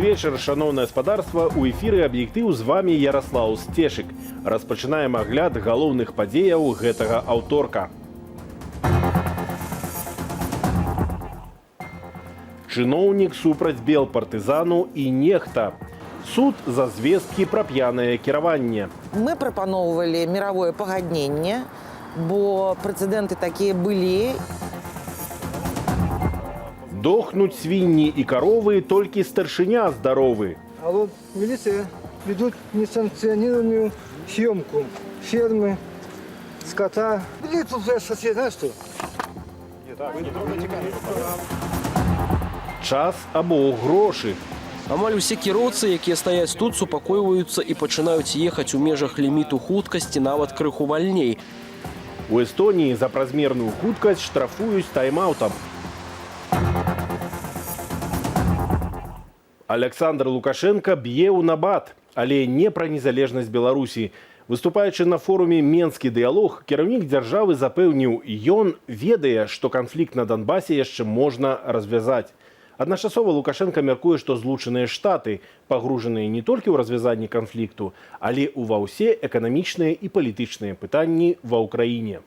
вечер, шановное господарство. У эфиры «Объектив» з вами Ярослав Стешик. Распачинаем огляд галоўных падзеяў гэтага аўторка. Чыноўнік супраць белпартызану і нехта. Суд за звесткі пра п'янае кіраванне. Мы прапаноўвалі мировое пагадненне, бо прэцэдэнты такія былі. Дохнуць свінні і каровы, толькі старшыня здаровы. А вот милиция ведут несанкционированную съемку фермы, скота. Или тут соседи, знаешь что? Час або грошы. Амаль усе кіроўцы, якія стаяць тут, супакойваюцца і пачынаюць ехаць у межах ліміту хуткасці нават крыху вальней. У Эстоніі за празмерную хуткасць штрафуюць тайм-аутам. Александр Лукашенко б'е ў набат, але не пра незалежнасць Беларусі. Выступаючы на форуме «Менскі дыялог», кіраўнік дзяржавы запэўніў, ён ведае, што канфлікт на Донбасе яшчэ можна развязаць. Адначасова Лукашенко мяркуе, што Злучаныя Штаты пагружаныя не толькі ў развязанні канфлікту, але і ва ўсе эканамічныя і палітычныя пытанні ва ўкраіне.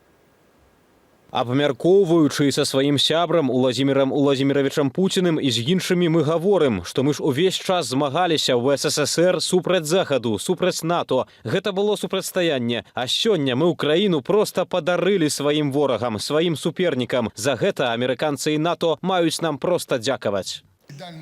Абмяркоўваючы са сваім сябрам Уладзімірам Уладзіміровичам Пуціным і з іншымі мы гаворым, што мы ж увесь час змагаліся ў СССР супраць Захаду, супраць НАТО. Гэта было супрацьстаянне. А сёння мы ўкраіну проста падарылі сваім ворагам, сваім супернікам. За гэта амерыканцы і НАТО маюць нам проста дзякаваць.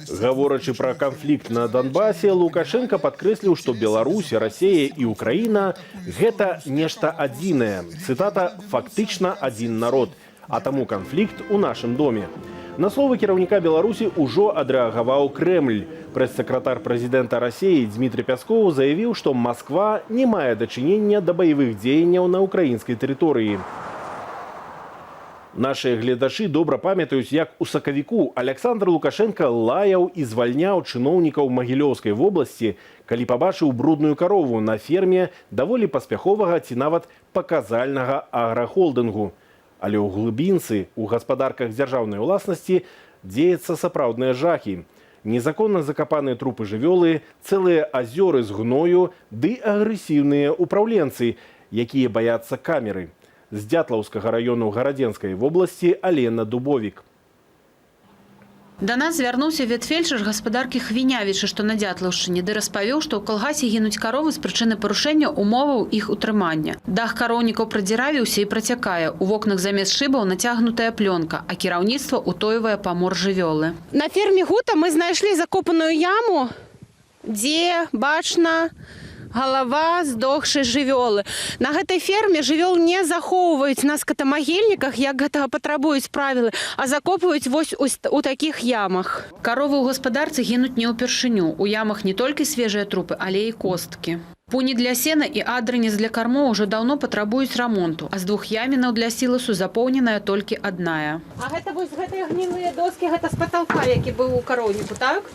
Гаворачы пра канфлікт на Донбасе, Лукашенко падкрэсліў, што Беларусь, Расія і Украіна – гэта нешта адзінае. Цытата «фактычна адзін народ», а таму канфлікт у нашым доме. На словы кіраўніка Беларусі ўжо адрэагаваў Крэмль. Прэс-сакратар прэзідэнта Расіі Дмітрый Пяскоў заявіў, што Масква не мае дачынення да баявых дзеянняў на ўкраінскай тэрыторыі. Нашыя гледачы добра памятаюць, як у сакавіку Александр Лукашенко лаяў і звальняў чыноўнікаў Магілёўскай вобласці, калі пабачыў брудную карову на ферме даволі паспяховага ці нават паказальнага аграхолдынгу. Але ў глыбінцы, у гаспадарках дзяржаўнай уласнасці дзеецца сапраўдныя жахі. Незаконна закапаныя трупы жывёлы, цэлыя азёры з гною ды агрэсіўныя ўпраўленцы, якія баяцца камеры. З Дятлаўскага району Гарадзенскай вобласці Алена Дубовік. Да нас звярнуўся ветфельчар гаспадаркі Хвінявіча, што на Дятлаўшчыне, ды распавёў, што ў калгасе гінуць каровы з прычыны парушэння умоваў іх утрымання. Дах кароўнікаў прадзіравіўся і працякае. У вокнах замест шыбаў нацягнутая плёнка, а кіраўніцтва ўтойвае памор жывёлы. На ферме Гута мы знайшлі закопаную яму, дзе бачна голова здохшай жывёлы. На гэтай ферме жывёл не захоўваюць на скатамагільніках, як гэтага патрабуюць правілы, а закопваюць вось у такіх ямах. Каровы ў гаспадарцы гінуць не ўпершыню. У ямах не толькі свежыя трупы, але і косткі. Пуні для сена і адраніц для кармоў ужо даўно патрабуюць рамонту, а з 2 ямінаў для сіласу запоўненая толькі адная. А гэта вось гэтыя гнілыя доскі, гэта з паталка, які быў у кароўніку, так?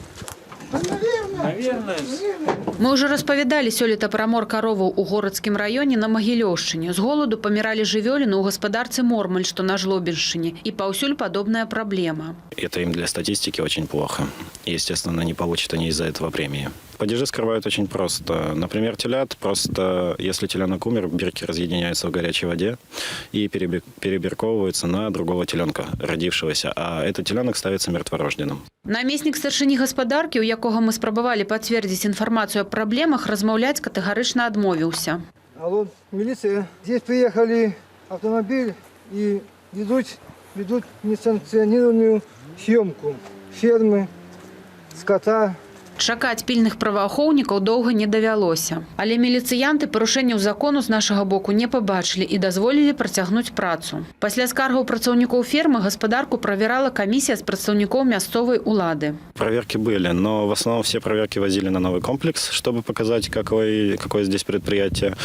Мы ўжо распавядалі сёлета пра мор кароваў у Горадскім раёне на Магілёўшчыне. З голаду паміралі жывёліны ў гаспадарцы Мормаль, што на Жлобіншчыне. І паўсюль падобная праблема. Это им для статистики очень плохо. Естественно, не получат они из-за этого премии. Падежи скрывают очень просто. Например, телят просто, если теленок умер, бирки разъединяются в горячей воде и перебирковываются на другого теленка, родившегося, а этот теленок ставится мертворожденным. Намеснік старшыні гаспадаркі, у якога мы спрабавалі пацвердзіць інфармацыю аб праблемах, размаўляць катэгарычна адмовіўся. А вот милиция. Здесь приехали автомобиль и ведут несанкционированную съемку фермы, скота. Чакаць пільных праваахоўнікаў доўга не давялося. Але міліцыянты парушэнняў закону з нашага боку не пабачылі і дазволілі працягнуць працу. Пасля скаргаў працаўнікоў фермы гаспадарку правярала камісія з прадстаўнікоў мясцовай улады. Проверки были, но в основном все проверки возили на новый комплекс, чтобы показать, какое здесь предприятие.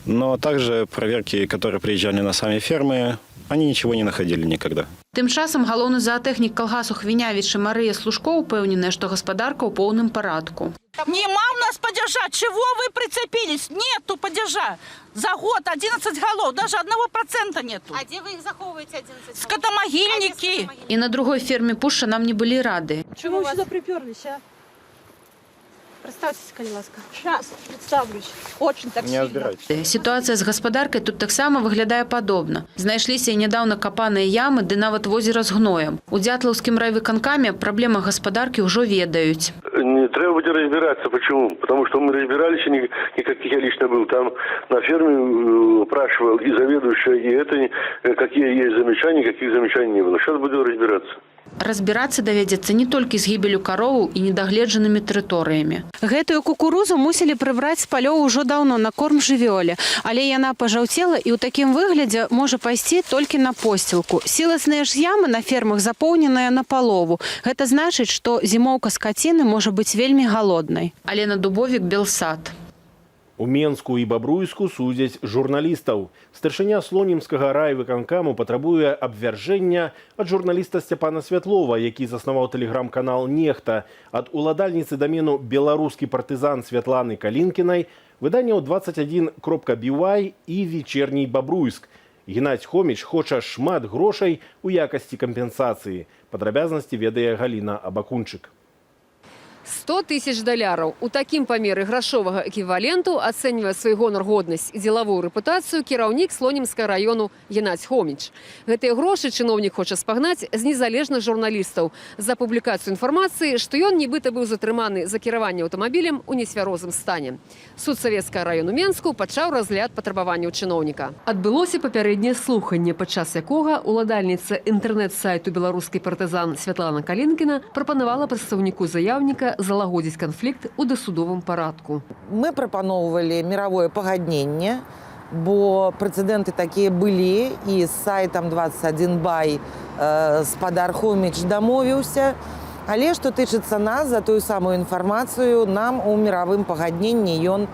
Но также проверки, которые приезжали на сами фермы, они ничего не находили никогда. Тым часам галоўны заатэхнік калгасу Хвінявіча Марыя Слушко упэўненая, што гаспадарка ў поўным парадку. Нема у нас падзяжа. Чего вы прицепились? Нету падзяжа. За год 11 голов, даже 1% нету. А где вы их заховываете 11 голов? Скотомогильники. І на другой ферме Пушча нам не былі рады. Чего вы сюда приперлись, а? Представьтесь, калі ласка. Сейчас представлюсь. Очень так сильно. Сітуацыя з гаспадаркай тут таксама выглядае падобна. Знайшліся і нядаўна капаныя ямы, ды нават возера з гноем. У Дятлаўскім райвыканкаме праблема гаспадаркі ўжо ведаюць. Не треба будет разбираться. Почему? Потому что мы разбирались, и никаких я лично был там на ферме, опрашивал и заведующая, и это, какие есть замечания, каких замечаний не было. Сейчас буду разбираться. Разбірацца давядзецца не толькі з гібелю кароваў і недагледжанымі тэрыторыямі. Гэтую кукурузу мусілі прыбраць з палёў ужо даўно на корм жывёле, але яна пажаўцела і ў такім выглядзе можа пайсці толькі на посцілку. Сіласныя ж ямы на фермах запоўненыя на палову. Гэта значыць, што зімоўка скаціны можа быць вельмі галоднай. Алена Дубовік, Белсат. У Менску і Бабруйску судзяць журналістаў. Старшыня Слонімскага райвыканкаму патрабуе абвяржэння ад журналіста Сцяпана Святлова, які заснаваў тэлеграм-канал «Нехта», ад уладальніцы дамену «Беларускі партызан» Святланы Калінкінай, выданняў 21.by і «Вечерний Бабруйск». Геннадзь Хоміч хоча шмат грошай у якасці кампенсацыі. Падрабязнасці ведае Галіна Абакунчык. $100 000. У такім памеры грашовага эквіваленту ацэньвае свой гонар, годнасць і дзелавую рэпутацыю кіраўнік Слонімскага раёну Геннадзь Хоміч. Гэтыя грошы чыноўнік хоча спагнаць з незалежных журналістаў за публікацыю інфармацыі, што ён нібыта быў затрыманы за кіраванне аўтамабілем у нецвярозым стане. Суд Савецкага раёну Менску пачаў разгляд патрабаванняў чыноўніка. Адбылося папярэдняе слуханне, падчас якога уладальніца інтэрнэт-сайту «Беларускі партызан» Святлана Калінкіна прапанавала прадстаўніку заяўніка залагодзіць канфлікт у дасудовым парадку. Мы прапаноўвалі мировое пагадненне, бо прэцэдэнты такія былі, і з сайтам 21by спадар Хоміч дамовіўся. Але што тычыцца нас, за тую самую інфармацыю нам у мировым пагадненні ён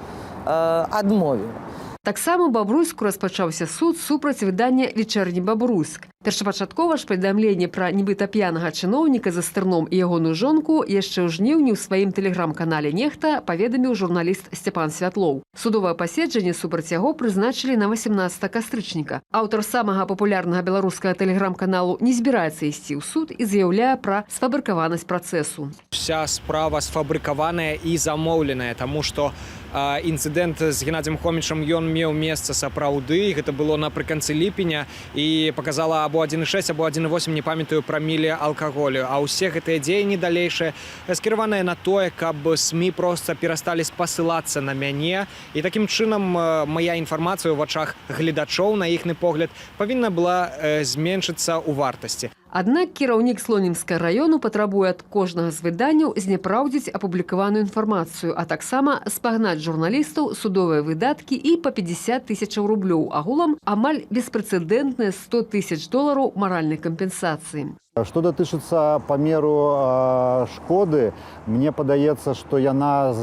адмовіў. Таксама у Бабруйску распачаўся суд супраць выдання «Вечерні Бабруйск». Першапачаткова ж паведамленне пра нібыта п'янага чыноўніка за стырном і ягоную жонку яшчэ ў жніўні ў сваім тэлеграм-канале «Нехта» паведаміў журналіст Сцяпан Святлоў. Судовае паседжанне супраць яго прызначылі на 18 кастрычніка. Аўтар самага папулярнага беларускага тэлеграм-каналу не збіраецца ісці ў суд і заяўляе пра сфабрыкаванасць працэсу. Вся справа сфабрыкаваная і замоўленая, таму што інцыдэнт з Геннадзем Хомічам ён меў месца сапраўды. Гэта было напрыканцы ліпеня і показала або 1,6, або 1,8, не памятаю, прамілі алкаголю. А ўсе гэтыя дзеянні далейшыя скіраваныя на тое, каб СМІ проста перасталі спасылацца на мяне. І такім чынам мая інфармацыя ў вачах гледачоў, на іхны погляд, павінна была зменшыцца ў вартасці. Аднак кіраўнік Слонімскага раёну патрабуе ад кожнага з выданняў зняпраўдзіць апублікаваную інфармацыю, а таксама спагнаць журналістаў судовыя выдаткі і па 50 000 рублёў, агулам амаль беспрэцэдэнтныя $100 000 маральнай кампенсацыі. Что датычыцца памеру шкоды, мне падаецца, што яна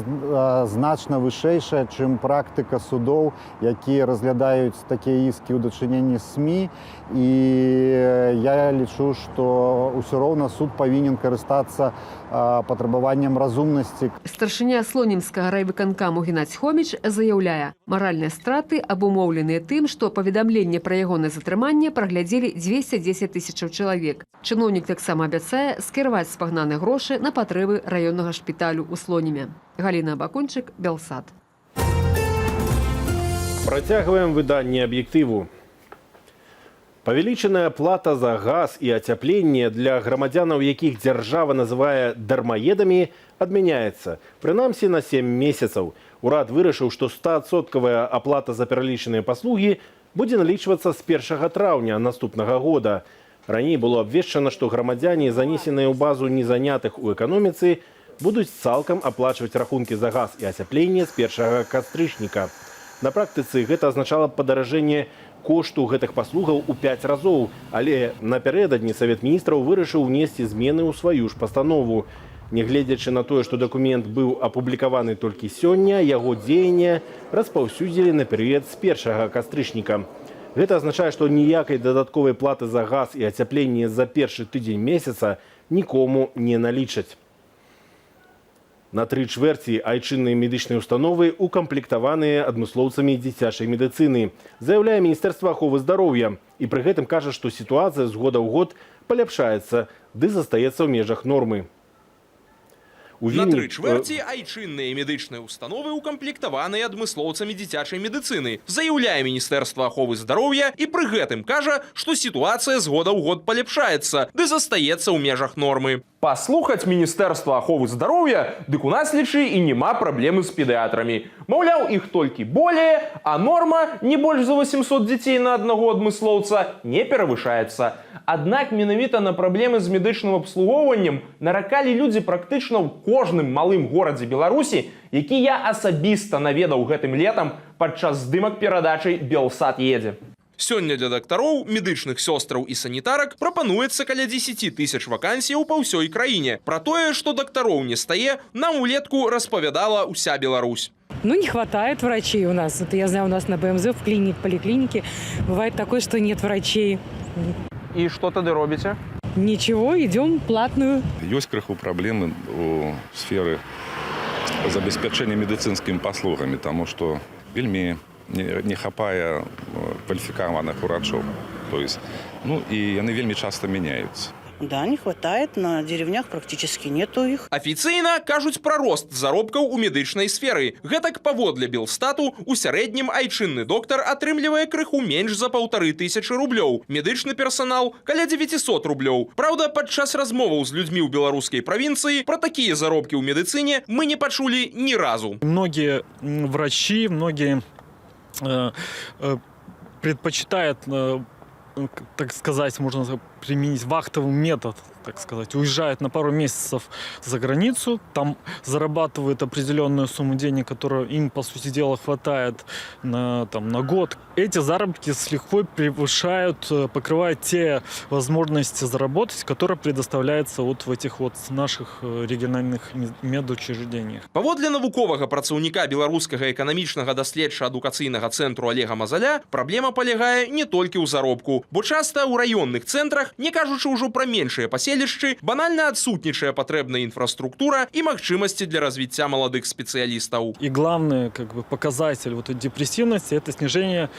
значна вышэйшая, чым практыка судоў, якія разглядаюць такія іскі ў дачыненні СМІ. І я лічу, што ўсё роўна суд павінен карыстацца патрабаваннем разумнасці. Старшыня Слонімскага райвыканкаму Геннадзь Хоміч заяўляе, маральныя страты абумоўленыя тым, што паведамленне пра ягонае затрыманне праглядзелі 210 000 чалавек. Чыноўнік таксама абяцае скіраваць спагнаныя грошы на патрэбы раённага шпіталю ў Слоніме. Галіна Абакунчык, Белсат. Працягваем выданне «Аб'ектыву». Павелічаная плата за газ і ацяпленне для грамадзянаў, якіх дзяржава называе дармаедамі, адмяняецца, прынамсі на 7 месяцаў. Урад вырашыў, што 100% аплата за пералічаныя паслугі будзе налічвацца з 1 траўня наступнага года. Раней было абвешчана, што грамадзяне, занесеныя ў базу незанятых у эканоміцы, будуць цалкам аплачваць рахункі за газ і ацяпленне з 1 кастрычніка. На практыцы гэта азначала падаражэнне кошту гэтых паслугаў у 5 разоў, але напярэдадні Савет міністраў вырашыў внесці змены ў сваю ж пастанову. Нягледзячы на тое, што дакумент быў апублікаваны толькі сёння, яго дзеянне распаўсюдзілі на перыяд з 1 кастрычніка. Гэта азначае, што ніякай дадатковай платы за газ і ацяпленне за першы тыдзень месяца нікому не налічаць. На 3/4 айчынныя медычныя установы укамплектаваныя адмыслоўцамі дзіцячай медыцыны, заяўляе Міністэрства аховы здароўя, і пры гэтым кажа, што сітуацыя з года ў год паляпшаецца, ды застаецца ў межах нормы. У На Вільні, 3/4 айчынныя медычныя установы укамплектаваныя адмыслоўцамі дзіцячай медыцыны, заяўляе Міністэрства аховы здароўя і пры гэтым кажа, што сітуацыя з года ў год палепшаецца, ды застаецца ў межах нормы. Паслухаць Міністэрства аховы здароўя, дык у нас, лічы, і няма праблемы з педыатрамі. Маўляў, іх толькі более, а норма не больш за 800 дзяцей на аднаго адмыслоўца не перавышаецца. Аднак менавіта на праблемы з медычным абслугоўваннем наракалі людзі практычна ў кожным малым горадзе Беларусі, які я асабіста наведаў гэтым летам падчас здымак перадачы «Белсат едзе». Сёння для дактароў, медычных сёстраў і санітарак прапануецца каля 10 тысяч вакансіяў па ўсёй краіне. Пра тое, што дактароў не стае, нам улетку распавядала ўся Беларусь. Ну, не хватает врачей у нас. Это я знаю, у нас на БМЗ в поликлинике бывает такое, что нет врачей. І што тады робіце? Ничего, идем платную. Ёсць крыху праблемы у сферы забеспячэння медыцынскімі паслугамі, таму што вельмі не хапае кваліфікаваных урачоў. То есть, і яны вельмі часто мяняюцца. Да, не хватает, на деревнях практически нету их. Афіцыйна кажуць пра рост заробкаў у медычнай сферы. Гэтак паводле Белстату у сярэднім айчынны доктар атрымлівае крыху менш за 1500 рублёў. Медычны персанал каля 900 рублёў. Праўда, падчас размоваў з людзьмі ў беларускай правінцыі пра такія заробкі ў медыцыне мы не пачулі ні разу. Многие врачи, предпочитают, так сказать, можно применить вахтовый метод, так сказать, уезжают на пару месяцев за границу, там зарабатывают определенную сумму денег, которую им, по сути дела, хватает на год. Эти заработки с лихвой превышают, покрывают те возможности заработать, которые предоставляются вот в этих вот наших региональных медучреждениях. Паводле навуковага працаўніка беларускага эканамічнага даследча-адукацыйнага цэнтру Олега Мазаля, праблема палягае не толькі ў заробку, бо часта ў раённых цэнтрах, не кажучы ўжо пра меншыя паселішчы, банальна адсутнічае патрэбная інфраструктура і магчымасці для развіцця маладых спецыялістаў. И главный показатель вот этой депрессивности – это снижение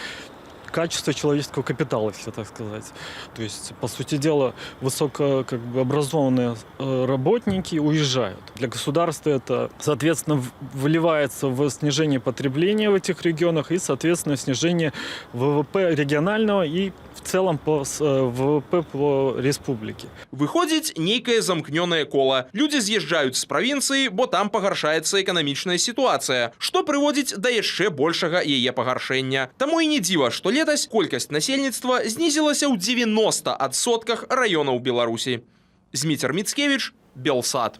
качества человеческого капитала, если так сказать. То есть, по сути дела, высокообразованные работники уезжают. Для государства это, соответственно, выливается в снижение потребления в этих регионах и, соответственно, снижение ВВП регионального и в целом ВВП по республике. Выходзіць нейкае замкнёнае кола. Людзі з'язджаюць з правінцыі, бо там пагаршаецца эканамічная сітуацыя, што прыводзіць да яшчэ большага яе пагаршэння. Таму і не дзіва, што летась колькасць насельніцтва знізілася ў 90% раёнаў Беларусі. Зміцер Міцкевіч, Белсат.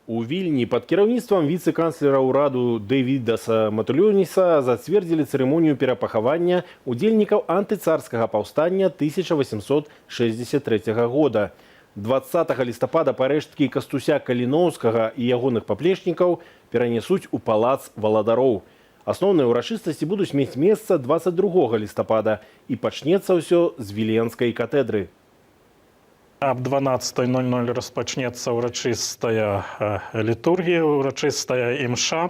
У Вільні пад кіраўніцтвам віцэ-канцлера ўраду Дэвідаса Матулёніса зацвердзілі цырымонію перапахавання удзельнікаў антыцарскага паўстання 1863 года. 20 лістапада парэшткі Кастуся Каліноўскага і ягоных паплечнікаў перанесуць у палац валадароў. Асноўныя ўрачыстасці будуць мець месца 22 лістапада і пачнецца ўсё з Віленскай катедры. Об 12:00 распачнецца урачыстая літургія, урачыстая імша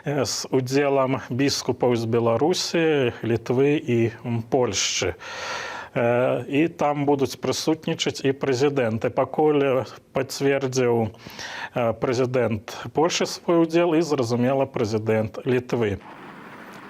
з удзелам біскупаў з Беларусі, Літвы і Польшчы. І там будуць прысутнічаць і прэзідэнты. Пакуль пацвердзіў прэзідэнт Польшчы свой удзел і, зразумела, прэзідэнт Літвы.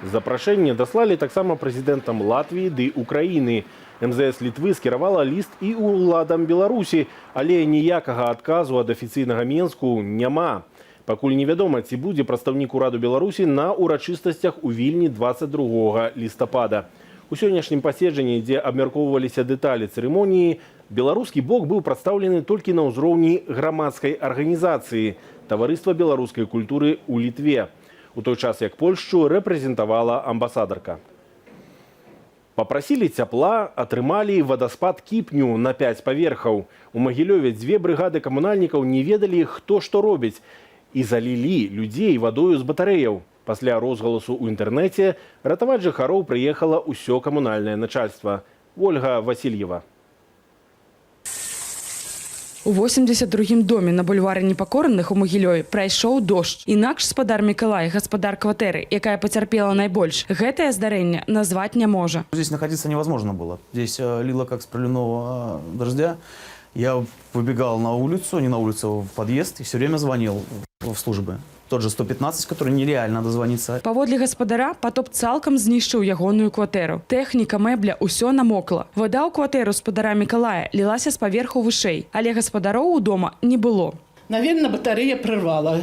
Запрашэнне даслалі таксама прэзідэнтам Латвіі ды Украіны. МЗС Літвы скіравала ліст і ўладам Беларусі, але ніякага адказу ад афіцыйнага Менску няма. Пакуль невядома, ці будзе прадстаўнік ураду Беларусі на урачыстасцях у Вільні 22 лістапада. У сённяшнім паседжанні, дзе абмяркоўваліся дэталі цырымоніі, беларускі бок быў прадстаўлены толькі на ўзроўні грамадскай арганізацыі Таварыства беларускай культуры ў Літве, у той час як Польшчу рэпрэзентавала амбасадарка. Папрасілі цяпла, атрымалі вадаспад кіпню на 5 паверхаў. У Магілёве 2 брыгады камунальнікаў не ведалі, хто што робіць, і залілі людзей вадою з батарэяў. Пасля розгаласу ў інтэрнэце ратаваць жыхароў прыехала ўсё камунальнае начальства. Ольга Васильева. У 82-м доме на бульвары Непакораных у Магілёве прайшоў дождж. Інакш спадар Мікалай, гаспадар кватэры, якая пацярпела найбольш, гэтае здарэнне назваць не можа. Здесь находиться невозможно было. Здесь лило как с проливного дождя. Я выбегал на улицу, не на улицу, в подъезд, и все время звонил в службы. Тот же 115, который нереально дозвониться. Паводле гаспадара, потоп цалкам знішчыў ягоную кватэру. Тэхніка, мэбля, усё намокла. Вода ў кватэру спадара Миколая лілася з паверху вышэй, але гаспадароў у дома не было. Наверное, батарея прорвала,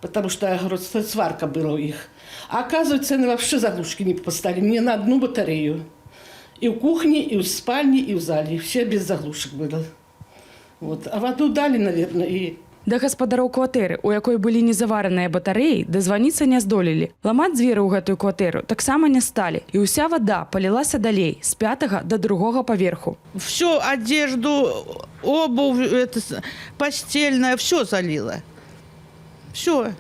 потому что сварка была у них. А оказывается, они вообще заглушки не поставили, мне на одну батарею. И в кухне, и в спальне, и в зале. Все без заглушек было. Вот. А воду дали, наверное, и... Да гаспадароў кватэры, у якой былі незавараныя батарэі, дазваніцца не здолелі. Ламаць дзверы ў гэтую кватэру таксама не сталі. І ўся вода палілася далей, з 5-го до 2-го паверху. Всю одежду, обувь, постельное, все залило. Все.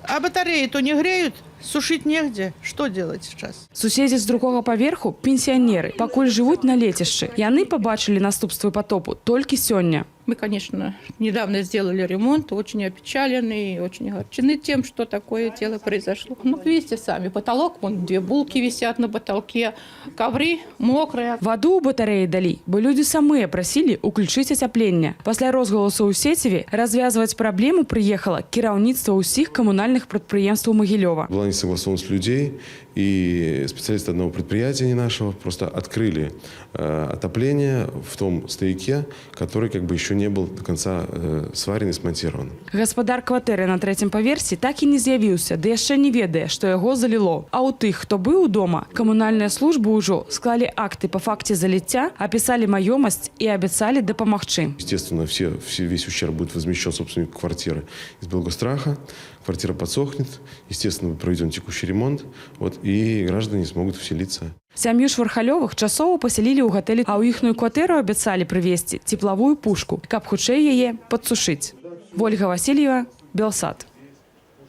А батареи то не греют, сушить негде. Что делать сейчас? Суседзі з 2-го паверху – пенсіянеры, пакуль жывуць на лецішчы. Яны пабачылі наступствы потопу толькі сёння. Мы, конечно, недавно сделали ремонт, очень опечалены и очень огорчены тем, что такое дело произошло. Ну, видите сами, потолок, вон 2 булки висят на потолке, ковры мокрые. Воду ў батарэі далі, бо людзі самыя прасілі ўключыць ацяпленне. Пасля розгаласу ў сеціве развязваць праблему прыехала кіраўніцтва ўсіх камунальных прадпрыемстваў Могилёва. Была несогласованность людей, и специалисты одного предприятия, не нашего, просто открыли отопление в том стояке, который как бы еще не был до конца сварен и смонтирован. Гаспадар кватэры на 3-м паверсе так і не з'явіўся, ды яшчэ не ведае, што яго заліло. А ў тых, хто быў дома, камунальныя службы ўжо склалі акты па факце заліцця, апісалі маёмасць і абяцалі дапамагчы. Естественно, весь ущерб будет возмещен собственнику квартиры из Белгостраха. Квартира подсохнет, естественно, проведен текущий ремонт, вот, и граждане смогут вселиться. Сям'ю Швархалёвых часова пасялілі ў гатэлі, а ў іхную кватэру абяцалі прывезці цеплавую пушку, каб хутчэй яе падсушыць. Ольга Васильева, Белсат.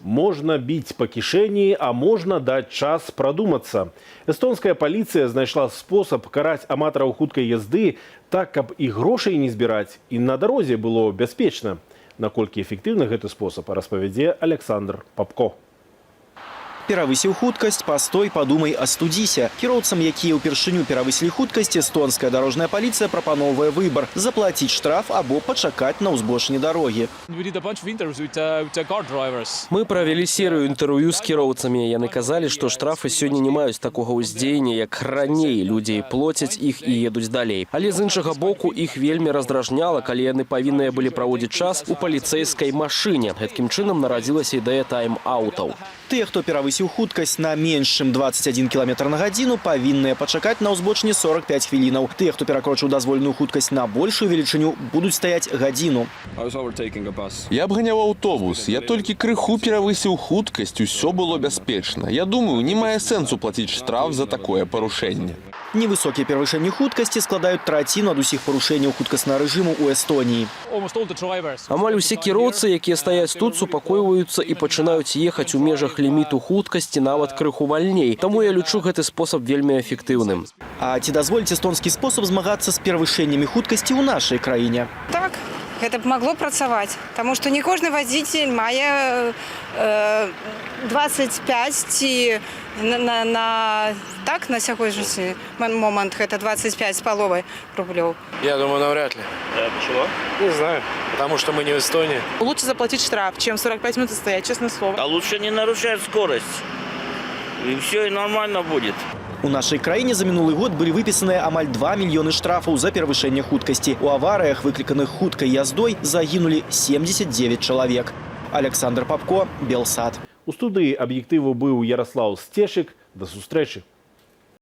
Можно бить по кишени, а можно дать час продуматься. Эстонская полиция знайшла способ карать аматараў хуткай езды так, каб і грошай не збіраць, і на дарозе было бяспечна. Наколькі эфектыўны гэты спосаб, распавядзе Александр Папко. Перавысіў хуткасць, пастой, падумай, астудзіся. Кіроўцам, якія ўпершыню перавысілі хуткасць, эстонская дарожная паліцыя прапаноўвае выбар – заплаціць штраф або пачакаць на ўзбочыне дарогі. Мы правялі серыю інтэрв'ю з кіроўцамі. Яны казалі, што штрафы сёння не маюць такога ўздзеяння, як раней. Людзі плоцяць іх і едуць далей. Але з іншага боку, іх вельмі раздражняла, калі яны павінныя былі праводзіць час у паліцэйскай машыне. Гэткім чынам нарадзілася ідэя тайм-аутаў. Тыя, хто перавысіў хуткасць на менш, чым 21 км на гадзіну, павінныя пачакаць на ўзбочыне 45 хвілінаў. Тыя, хто перакрочыў дазволеную хуткасць на большую велічыню, будуць стаяць гадзіну. Я абганяў аўтобус. Я толькі крыху перавысіў хуткасць, усё было бяспечна. Я думаю, не мае сэнсу плаціць штраф за такое парушэнне. Невысокія перавышэнні хуткасці складаюць траціну ад усіх парушэнняў хуткаснага рэжыму ў Эстоніі. Амаль усе кіроўцы, якія стаяць тут, супакойваюцца і пачынаюць ехаць у межах ліміту хуткасці нават крыху вальней. Таму я лічу гэты спосаб вельмі эфектыўным. А ці дазволіць эстонскі спосаб змагацца з перавышэннямі хуткасці ў нашай краіне? Так, гэта б магло працаваць, таму што не кожны вадзіцель мае 25 ці на сягонняшні момант гэта 25 з паловай рублёў. Я думаю, навряд ли. Почему? Не знаю, потому что мы не в Эстонии. Лучше заплатить штраф, чем 45 минут стоять, честное слово. А лучше не нарушать скорость. И все, и нормально будет. У нашай краіне за мінулы год былі выпісаныя амаль 2 мільёны штрафаў за перавышэнне хуткасці. У аварыях, выкліканых хуткай яздой, загінулі 79 чалавек. Александр Папко, Белсат. У студыі аб'ектыву быў Ярослаў Сцешык. До сустрэчы.